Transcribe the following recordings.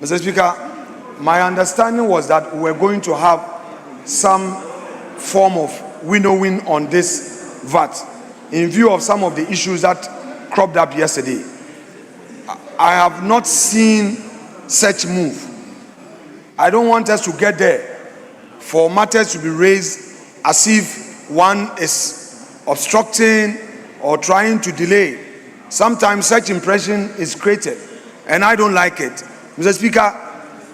Mr. Speaker, my understanding was that we're going to have some form of winnowing on this VAT in view of some of the issues that cropped up yesterday. I have not seen such move. I don't want us to get there for matters to be raised as if one is obstructing or trying to delay. Sometimes such impression is created, and I don't like it. Mr. Speaker,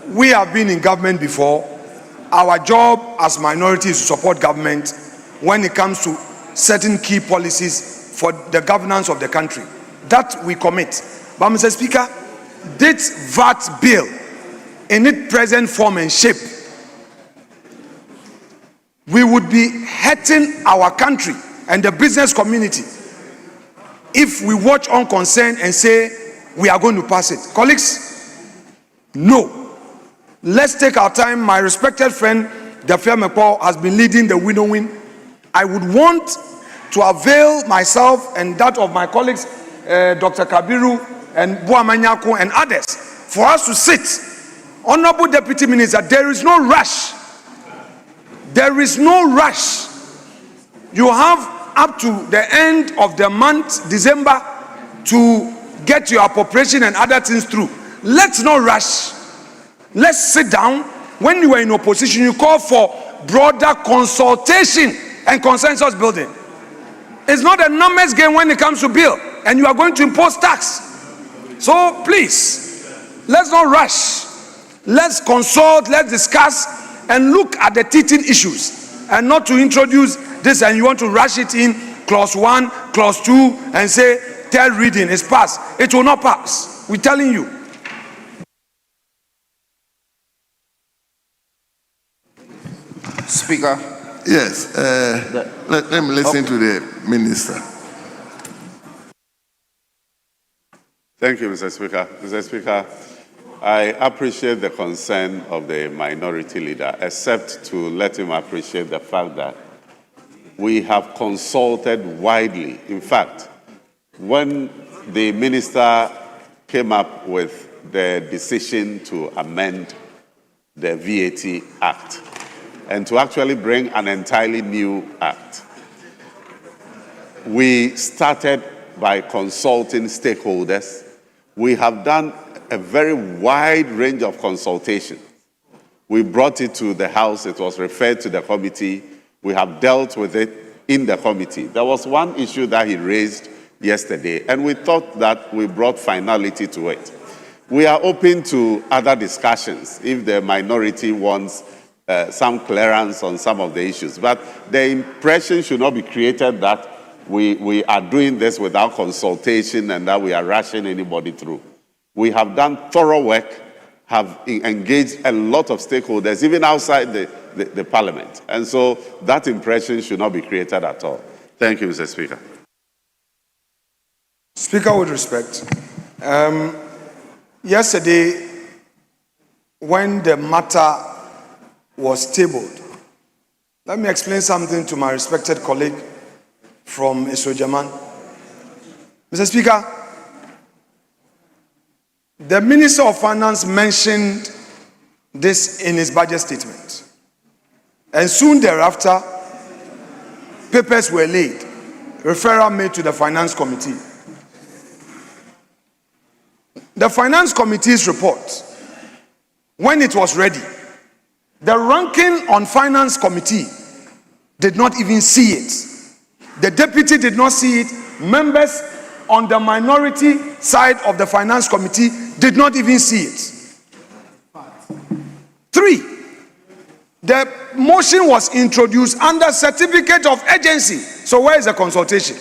we have been in government before. Our job as minority is to support government when it comes to certain key policies for the governance of the country. That we commit. But Mr. Speaker, this VAT bill in its present form and shape, we would be hurting our country and the business community if we watch unconcerned and say we are going to pass it. Colleagues, no. Let's take our time. My respected friend, Afenyo-Markin, has been leading the winnowing. I would want to avail myself and that of my colleagues, Dr. Kabiru and Buamanyako and others, for us to sit. Honorable Deputy Minister, there is no rush. There is no rush. You have up to the end of the month, December, to get your appropriation and other things through. Let's not rush. Let's sit down. When you are in opposition, you call for broader consultation and consensus building. It's not a numbers game when it comes to bill, and you are going to impose tax. So please, let's not rush. Let's consult, let's discuss, and look at the teething issues, and not to introduce this and you want to rush it in clause 1, clause 2, and say third reading is passed. It will not pass. We're telling you. Speaker. Yes. Let me listen to the minister. Thank you, Mr. Speaker. Mr. Speaker, I appreciate the concern of the minority leader, except to let him appreciate the fact that we have consulted widely. In fact, when the minister came up with the decision to amend the VAT Act and to actually bring an entirely new act, we started by consulting stakeholders. We have done a very wide range of consultation. We brought it to the House. It was referred to the committee. We have dealt with it in the committee. There was one issue that he raised yesterday, and we thought that we brought finality to it. We are open to other discussions if the minority wants some clearance on some of the issues. But the impression should not be created that we are doing this without consultation and that we are rushing anybody through. We have done thorough work, have engaged a lot of stakeholders, even outside the parliament. And so that impression should not be created at all. Thank you, Mr. Speaker. Speaker, with respect, yesterday, when the matter was tabled, let me explain something to my respected colleague from Isojaman. Mr. Speaker, the Minister of Finance mentioned this in his budget statement. And soon thereafter, papers were laid, referral made to the Finance Committee. The Finance Committee's report, when it was ready, the ranking on Finance Committee did not even see it. The deputy did not see it. Members on the minority side of the Finance Committee did not even see it. 3, the motion was introduced under certificate of urgency. So where is the consultation?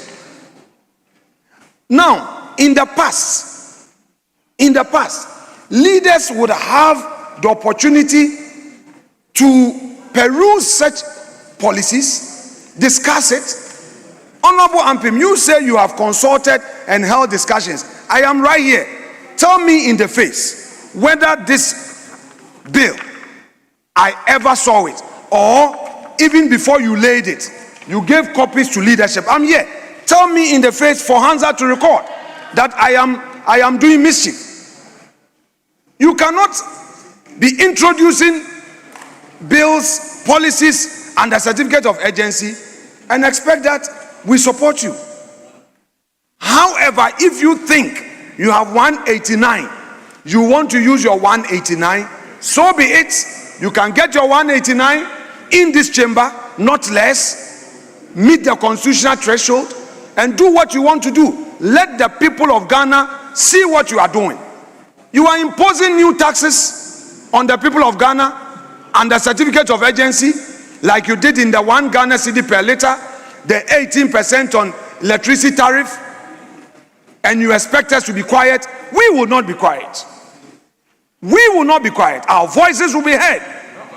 Now, in the past, leaders would have the opportunity to peruse such policies, discuss it. Honorable Ampim, you say you have consulted and held discussions. I am right here. Tell me in the face whether this bill, I ever saw it, or even before you laid it, you gave copies to leadership. I'm here. Tell me in the face for Hansa to record that I am doing mischief. You cannot be introducing bills, policies, and a certificate of urgency and expect that we support you. However, if you think you have 189, you want to use your 189, so be it. You can get your 189 in this chamber, not less, meet the constitutional threshold, and do what you want to do. Let the people of Ghana see what you are doing. You are imposing new taxes on the people of Ghana and the certificate of urgency, like you did in the 1 Ghana cedi per liter, the 18% on electricity tariff, and you expect us to be quiet. We will not be quiet. We will not be quiet. Our voices will be heard.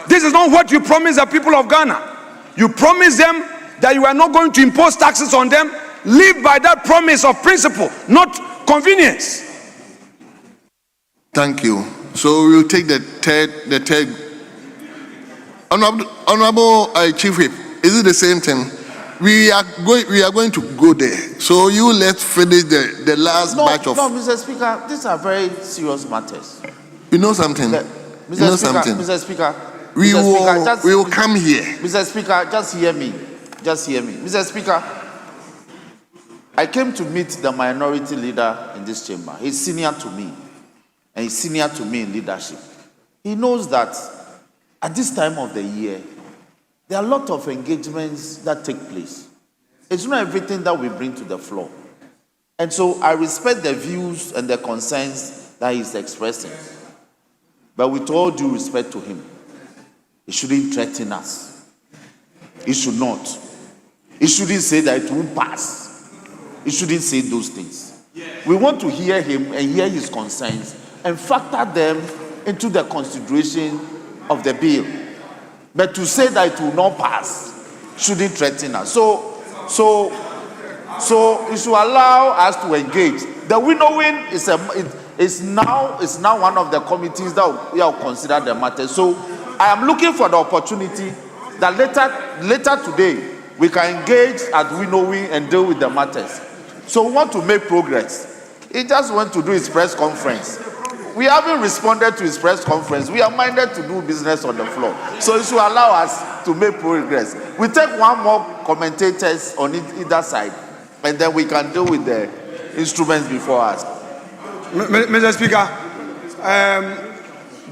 This is not what you promised the people of Ghana. You promised them that you are not going to impose taxes on them. Live by that promise of principle, not convenience. Thank you. So we'll take the third. Honorable Chief Whip, is it the same thing? We are going to go there. So you let's finish the last batch of. No, Mr. Speaker, these are very serious matters. You know something? Mr. Speaker, we will come here. Mr. Speaker, just hear me. Mr. Speaker, I came to meet the minority leader in this chamber. He's senior to me, and he's senior to me in leadership. He knows that at this time of the year, there are a lot of engagements that take place. It's not everything that we bring to the floor. And so I respect the views and the concerns that he's expressing. But with all due respect to him, he shouldn't threaten us. He should not. He shouldn't say that it won't pass. He shouldn't say those things. We want to hear him and hear his concerns and factor them into the consideration of the bill. But to say that it will not pass shouldn't threaten us. So you should allow us to engage. The winnowing is now one of the committees that we will consider the matter. So I am looking for the opportunity that later today we can engage at winnowing and deal with the matters. So we want to make progress. He just went to do his press conference. We haven't responded to his press conference. We are minded to do business on the floor. So it should allow us to make progress. We take one more commentators on either side, and then we can deal with the instruments before us. Mr. Speaker,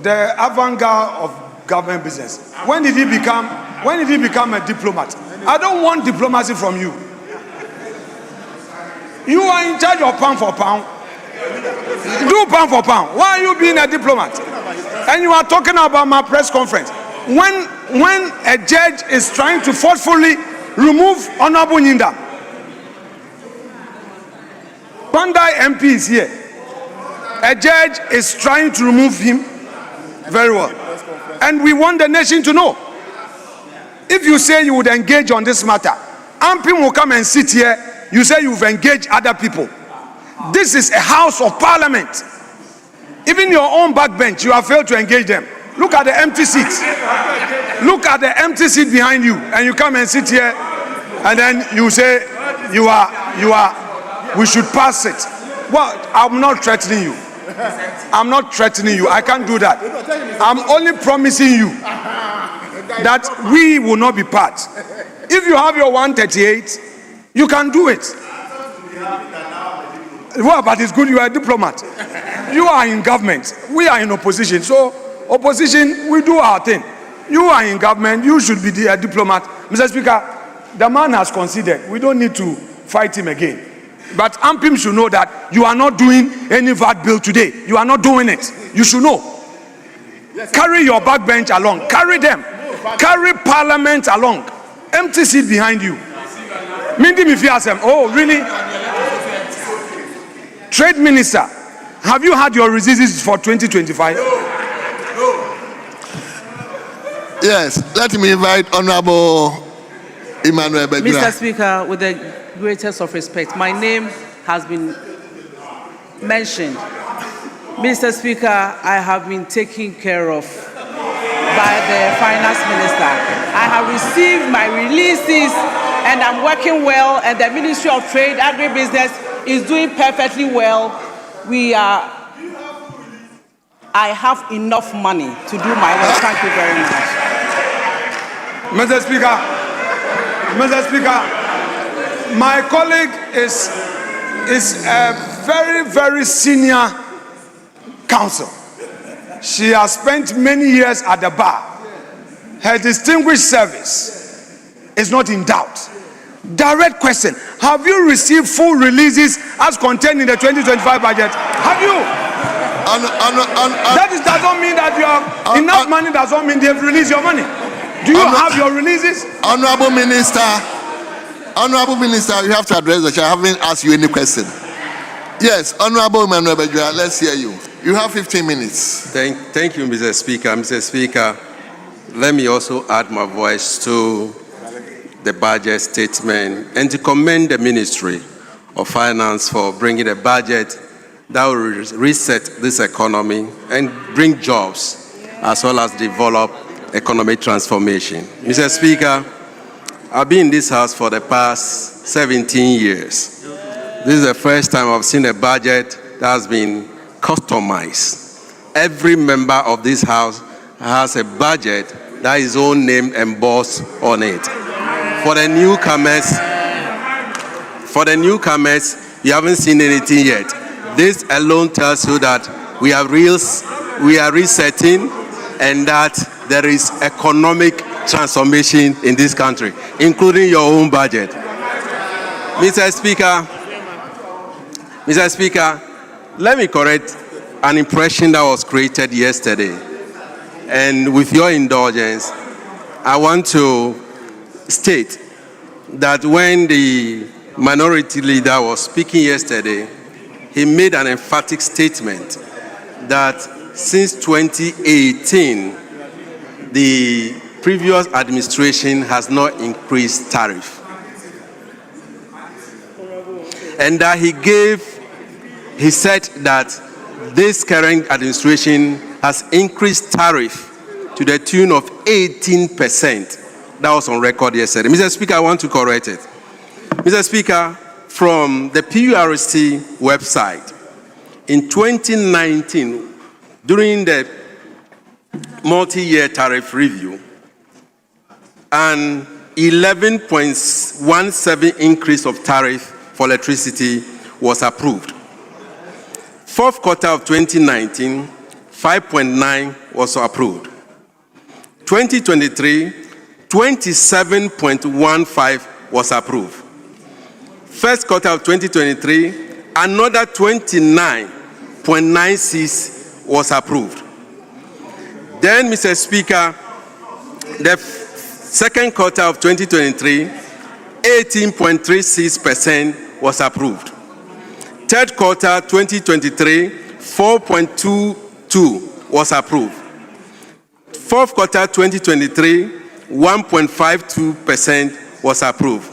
the avant-garde of government business. When did he become a diplomat? I don't want diplomacy from you. You are in charge of pound for pound. Do pound for pound. Why are you being a diplomat? And you are talking about my press conference. When a judge is trying to forcefully remove Honorable Nyinda, Pandai MP is here. A judge is trying to remove him. Very well. And we want the nation to know. If you say you would engage on this matter, Ampim will come and sit here. You say you've engaged other people. This is a house of parliament. Even your own backbench, you have failed to engage them. Look at the empty seats. Look at the empty seat behind you, and you come and sit here, and then you say we should pass it. Well, I'm not threatening you. I'm not threatening you. I can't do that. I'm only promising you that we will not be part. If you have your 138, you can do it. Well, but it's good you are a diplomat. You are in government. We are in opposition. So, opposition, we do our thing. You are in government. You should be a diplomat. Mr. Speaker, the man has conceded. We don't need to fight him again. But Ampim should know that you are not doing any VAT bill today. You are not doing it. You should know. Carry your backbench along. Carry them. Carry parliament along. Empty seat behind you. Mindi Mifiasem. Oh, really? Trade Minister, have you had your releases for 2025? No. Yes, let me invite Honorable Emmanuel Begra. Mr. Speaker, with the greatest of respect, my name has been mentioned. Mr. Speaker, I have been taken care of by the Finance Minister. I have received my releases and I'm working well, and the Ministry of Trade, Agribusiness is doing perfectly well. We are I have enough money to do my work. Thank you very much. Mr. Speaker, my colleague is a very, very senior counsel. She has spent many years at the bar. Her distinguished service is not in doubt. Direct question: have you received full releases as contained in the 2025 budget? Have you? That does not mean that you have enough money. Does not mean they have released your money. Do you have your releases? Honorable Minister, you have to address the chair. I haven't asked you any question. Yes, Honorable Manuel Bejua, let's hear you. You have 15 minutes. Thank you, Mr. Speaker. Mr. Speaker, let me also add my voice to the budget statement and to commend the Ministry of Finance for bringing a budget that will reset this economy and bring jobs as well as develop economic transformation. Mr. Speaker, I've been in this house for the past 17 years. This is the first time I've seen a budget that has been customized. Every member of this house has a budget that his own name embossed on it. For the newcomers, you haven't seen anything yet. This alone tells you that we are resetting and that there is economic transformation in this country, including your own budget. Mr. Speaker, let me correct an impression that was created yesterday. And with your indulgence, I want to state that when the minority leader was speaking yesterday, he made an emphatic statement that since 2018, the previous administration has not increased tariff. And that he said that this current administration has increased tariff to the tune of 18%. That was on record yesterday. Mr. Speaker, I want to correct it. Mr. Speaker, from the PURC website, in 2019, during the multi-year tariff review, an 11.17 increase of tariff for electricity was approved. Fourth quarter of 2019, 5.9 was approved. 2023, 27.15 was approved. First quarter of 2023, another 29.96 was approved. Then, Mr. Speaker, the second quarter of 2023, 18.36% was approved. Third quarter 2023, 4.22 was approved. Fourth quarter 2023, 1.52% was approved.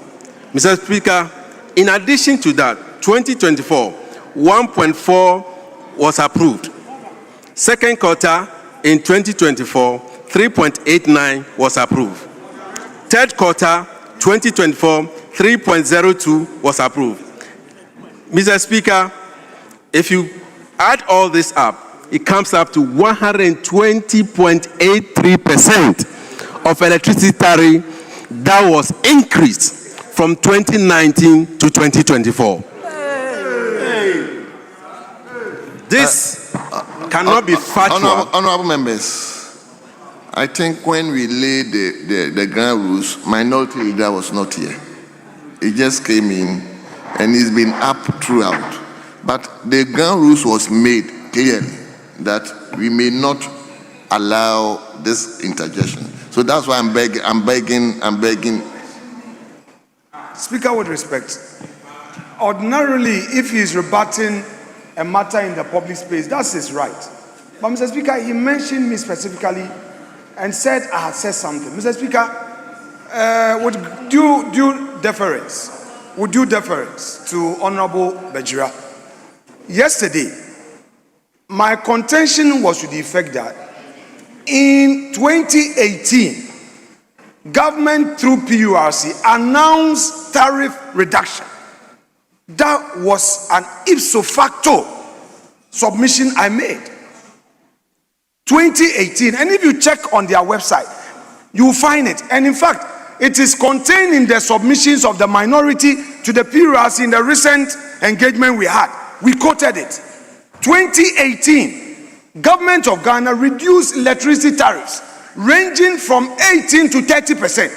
Mr. Speaker, in addition to that, 2024, 1.4 was approved. Second quarter in 2024, 3.89 was approved. Third quarter 2024, 3.02 was approved. Mr. Speaker, if you add all this up, it comes up to 120.83% of electricity tariff that was increased from 2019 to 2024. This cannot be factual. Honorable members, I think when we laid the ground rules, minority leader was not here. He just came in and he's been up throughout. But the ground rules was made clearly that we may not allow this interjection. So that's why I'm begging. Speaker, with respect, ordinarily, if he is rebutting a matter in the public space, that's his right. But Mr. Speaker, he mentioned me specifically and said I had said something. Mr. Speaker, with due deference to Honorable Bejura, yesterday, my contention was to the effect that in 2018, government through PURC announced tariff reduction. That was an ipso facto submission I made. 2018. And if you check on their website, you will find it. And in fact, it is contained in the submissions of the minority to the PRC in the recent engagement we had. We quoted it. 2018, Government of Ghana reduced electricity tariffs ranging from 18 to 30%.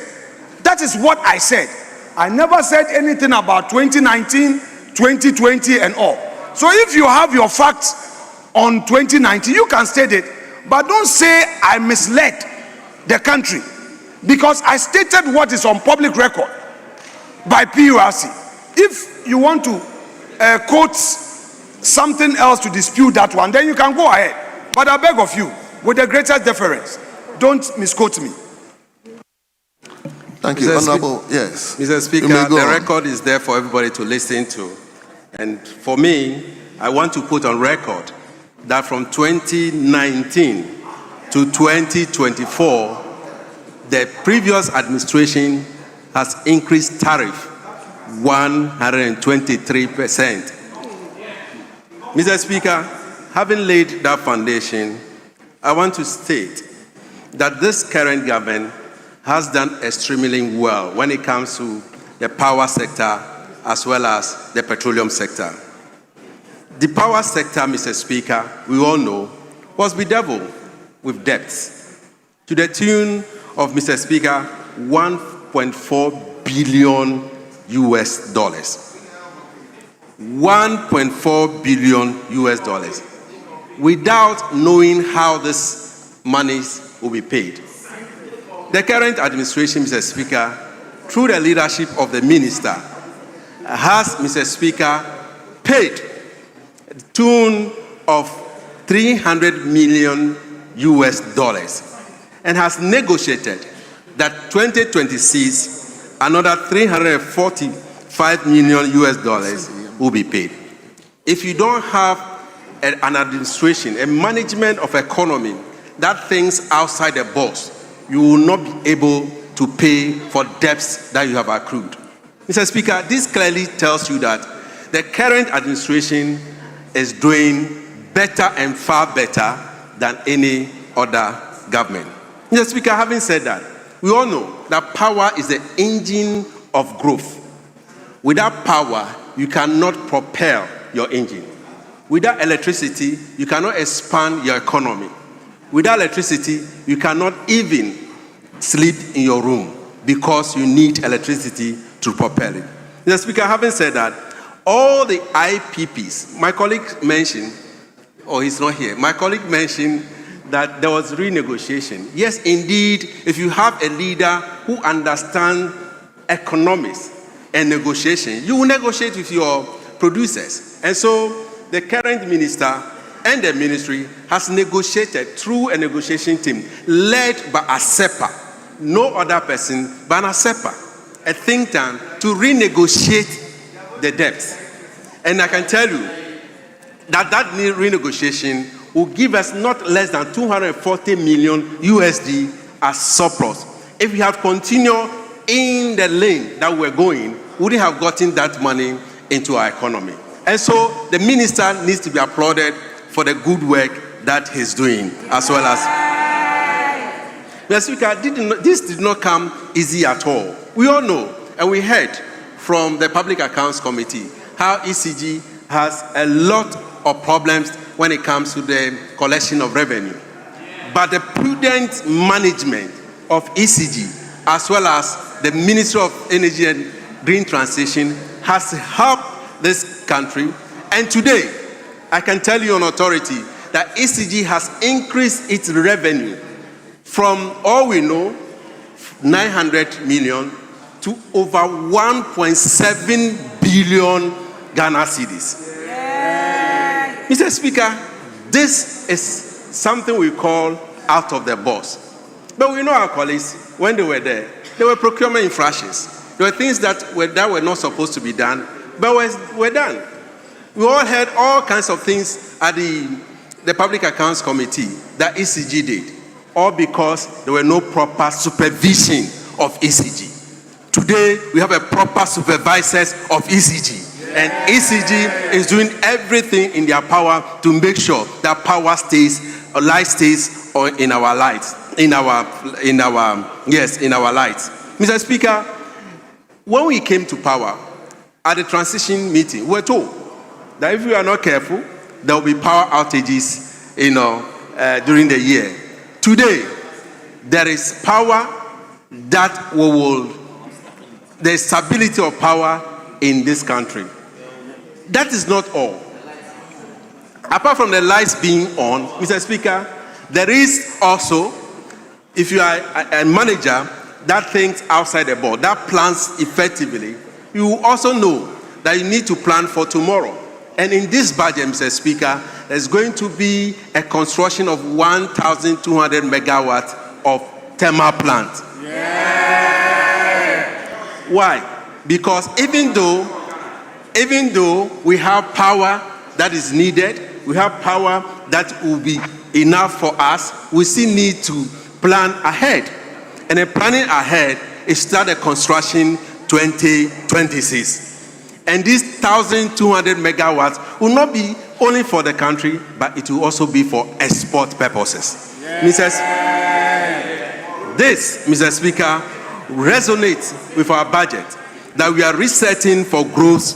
That is what I said. I never said anything about 2019, 2020 and all. So if you have your facts on 2019, you can state it, but don't say I misled the country, because I stated what is on public record by PURC. If you want to quote something else to dispute that one, then you can go ahead. But I beg of you, with the greatest deference, don't misquote me. Thank you, Honorable. Yes. Mr. Speaker, the record is there for everybody to listen to. And for me, I want to put on record that from 2019 to 2024, the previous administration has increased tariff 123%. Mr. Speaker, having laid that foundation, I want to state that this current government has done extremely well when it comes to the power sector as well as the petroleum sector. The power sector, Mr. Speaker, we all know, was bedeviled with debts to the tune of, Mr. Speaker, $1.4 billion US dollars. $1.4 billion US dollars, without knowing how this monies will be paid. The current administration, Mr. Speaker, through the leadership of the minister, has, Mr. Speaker, paid a tune of $300 million US dollars and has negotiated that 2026 another $345 million US dollars will be paid. If you don't have an administration, a management of economy that thinks outside the box, you will not be able to pay for debts that you have accrued. Mr. Speaker, this clearly tells you that the current administration is doing better and far better than any other government. Mr. Speaker, having said that, we all know that power is the engine of growth. Without power, you cannot propel your engine. Without electricity, you cannot expand your economy. Without electricity, you cannot even sleep in your room because you need electricity to propel it. Mr. Speaker, having said that, all the IPPs, my colleague mentioned, he's not here, my colleague mentioned that there was renegotiation. Yes, indeed, if you have a leader who understands economics and negotiation, you will negotiate with your producers. And so the current minister and the ministry has negotiated through a negotiation team led by ASEPA, no other person but ASEPA, a think tank, to renegotiate the debts. And I can tell you that renegotiation will give us not less than 240 million USD as surplus. If we have continued in the lane that we're going, we wouldn't have gotten that money into our economy. And so the minister needs to be applauded for the good work that he's doing, as well as... Mr. Speaker, this did not come easy at all. We all know, and we heard from the Public Accounts Committee, how ECG has a lot of problems when it comes to the collection of revenue. But the prudent management of ECG, as well as the Ministry of Energy and Green Transition, has helped this country. And today, I can tell you on authority that ECG has increased its revenue from, all we know, 900 million to over 1.7 billion Ghana cedis. Yeah. Mr. Speaker, this is something we call out of the box. But we know our colleagues, when they were there were procurement infractions. There were things that were not supposed to be done, but were done. We all heard all kinds of things at the Public Accounts Committee that ECG did, all because there were no proper supervision of ECG. Today, we have a proper supervisors of ECG, and ECG is doing everything in their power to make sure that power stays light stays in our lights, in our lights. Mr. Speaker, when we came to power at the transition meeting, we were told that if we are not careful, there will be power outages, during the year. Today, there is power that there is stability of power in this country. That is not all. Apart from the lights being on, Mr. Speaker, there is also, if you are a manager that thinks outside the box, that plans effectively, you will also know that you need to plan for tomorrow. And in this budget, Mr. Speaker, there's going to be a construction of 1,200 megawatts of thermal plant. Yeah. Why? Because even though we have power that is needed, we have power that will be enough for us, we still need to plan ahead. And the planning ahead is start the construction 2026. And this 1,200 megawatts will not be only for the country, but it will also be for export purposes. This, Mr. Speaker, resonates with our budget that we are resetting for growth,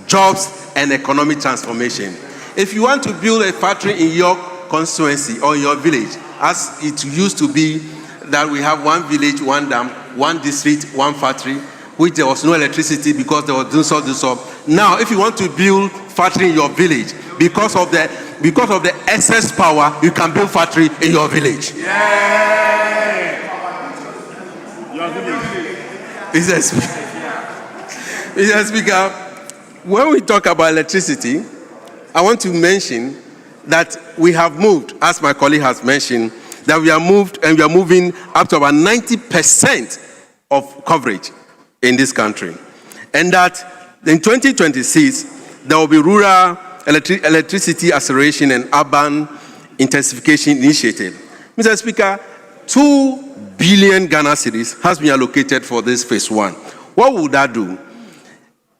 jobs, and economic transformation. If you want to build a factory in your constituency or your village, as it used to be that we have one village, one dam, one district, one factory, which there was no electricity because there was do so. Now, if you want to build factory in your village, because of the excess power, you can build factory in your village. Yeah. Mr. Speaker, when we talk about electricity, I want to mention that we have moved, as my colleague has mentioned, that we are moving up to about 90% of coverage in this country. And that in 2026, there will be rural electricity acceleration and urban intensification initiative. Mr. Speaker, 2 billion Ghana cedis has been allocated for this phase 1. What will that do?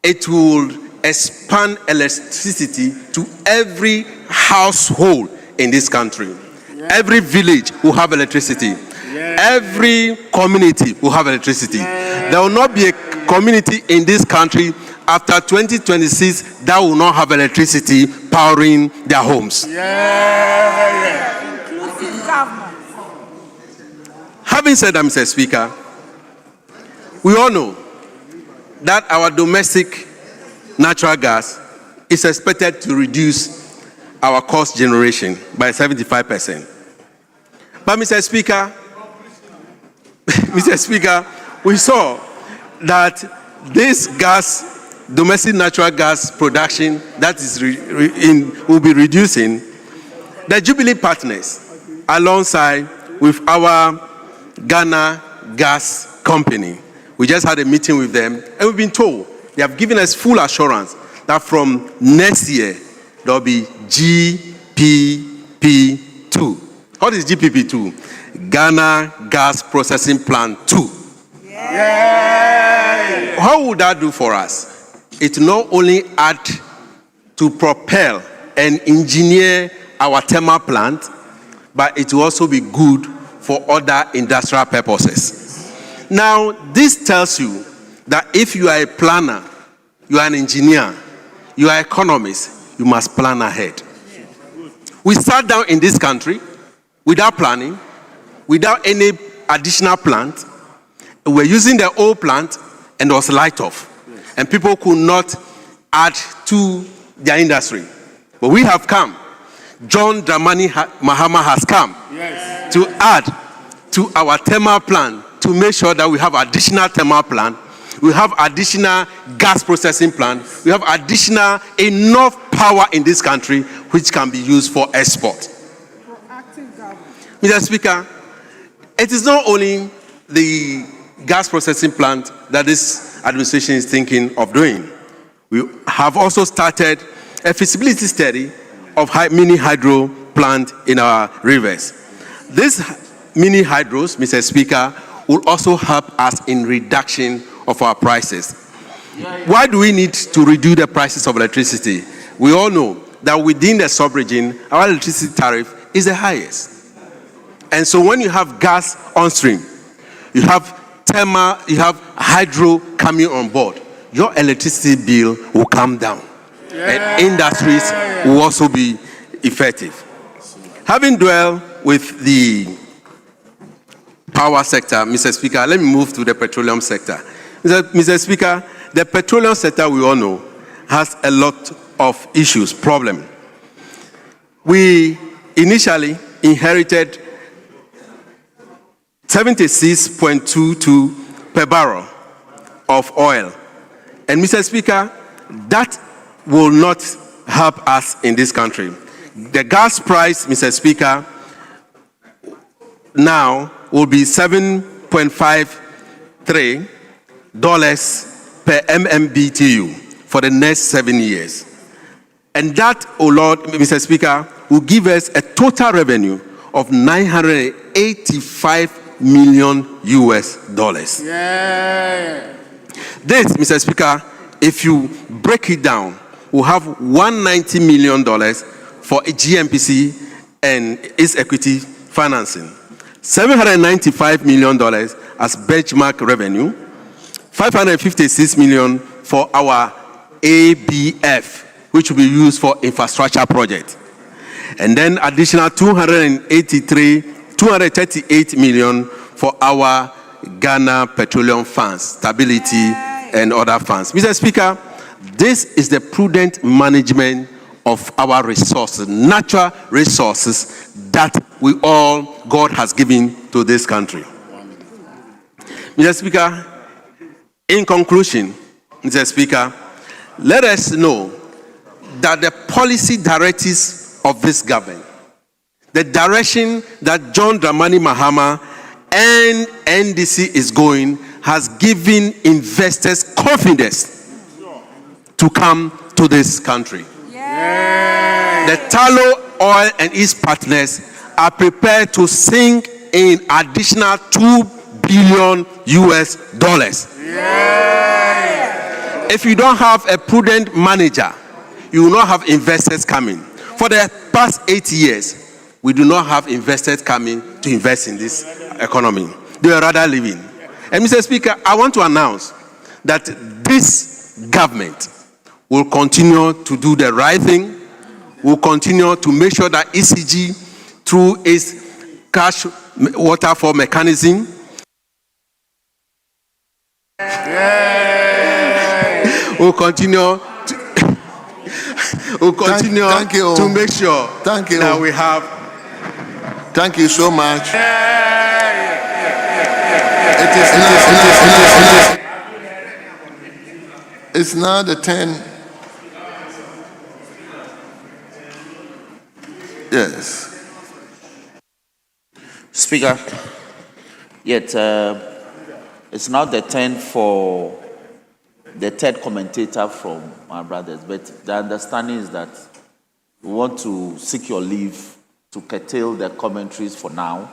It will expand electricity to every household in this country. Yeah. Every village will have electricity. Yeah. Every community will have electricity. Yeah. There will not be a community in this country after 2026 that will not have electricity powering their homes. Yeah. Inclusive government. Having said that, Mr. Speaker, we all know that our domestic natural gas is expected to reduce our cost generation by 75%. But Mr. Speaker, we saw that this domestic natural gas production that is will be reducing. The Jubilee partners, alongside with our Ghana Gas Company, we just had a meeting with them, and we've been told, they have given us full assurance that from next year, there will be GPP2. What is GPP2? Ghana Gas Processing Plant 2. Yay! How would that do for us? It not only add to propel and engineer our thermal plant, but it will also be good for other industrial purposes. Now, this tells you that if you are a planner, you are an engineer, you are an economist, you must plan ahead. We sat down in this country without planning, without any additional plant. We're using the old plant and it was light off. And people could not add to their industry. But we have come. John Dramani Mahama has come to add to our thermal plant to make sure that we have additional thermal plant, we have additional gas processing plant, we have additional enough power in this country which can be used for export. Mr. Speaker, it is not only the gas processing plant that this administration is thinking of doing. We have also started a feasibility study of mini hydro plant in our rivers. These mini hydros, Mr. Speaker, will also help us in reduction of our prices. Why do we need to reduce the prices of electricity? We all know that within the sub-region, our electricity tariff is the highest. And so when you have gas on stream, you have thermal, you have hydro coming on board, your electricity bill will come down. And industries will also be effective. Having dwelled with the power sector, Mr. Speaker, let me move to the petroleum sector. Mr. Speaker, the petroleum sector, we all know, has a lot of issues, problem. We initially inherited 76.22 per barrel of oil. And Mr. Speaker, that will not help us in this country. The gas price, Mr. Speaker, now will be $7.53 per MMBTU for the next 7 years. And that, oh Lord, Mr. Speaker, will give us a total revenue of $985 million US. This, Mr. Speaker, if you break it down, we'll have $190 million for a GMPC and its equity financing, $795 million as benchmark revenue, $556 million for our ABF, which will be used for infrastructure projects, and then additional $238 million for our Ghana Petroleum funds, stability and other funds. Mr. Speaker, this is the prudent management of our resources, natural resources that God has given to this country. Mr. Speaker, in conclusion, Mr. Speaker, let us know that the policy directives of this government, the direction that John Dramani Mahama and NDC is going, has given investors confidence to come to this country. The Tullow Oil and its partners are prepared to sink in additional $2 billion US. If you don't have a prudent manager, you will not have investors coming. For the past 8 years, we do not have investors coming to invest in this economy. They are rather leaving. And Mr. Speaker, I want to announce that this government will continue to do the right thing, will continue to make sure that ECG, through its cash waterfall mechanism, will continue to make sure that we have. Thank you so much. It's now the 10. Yes. Speaker, yet it's not the 10 for the third commentator from my brothers, but the understanding is that we want to seek your leave to curtail the commentaries for now,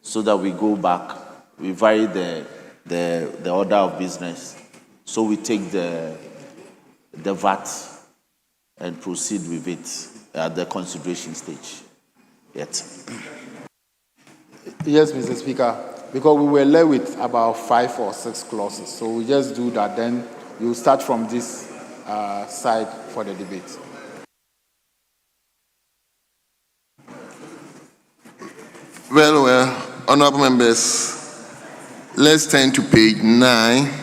so that we go back, we vary the order of business, so we take the VAT and proceed with it at the consideration stage. Yes, Mr. Speaker, because we were left with about 5 or 6 clauses, so we just do that, then you start from this side for the debate. Well, honorable members, let's turn to page 9.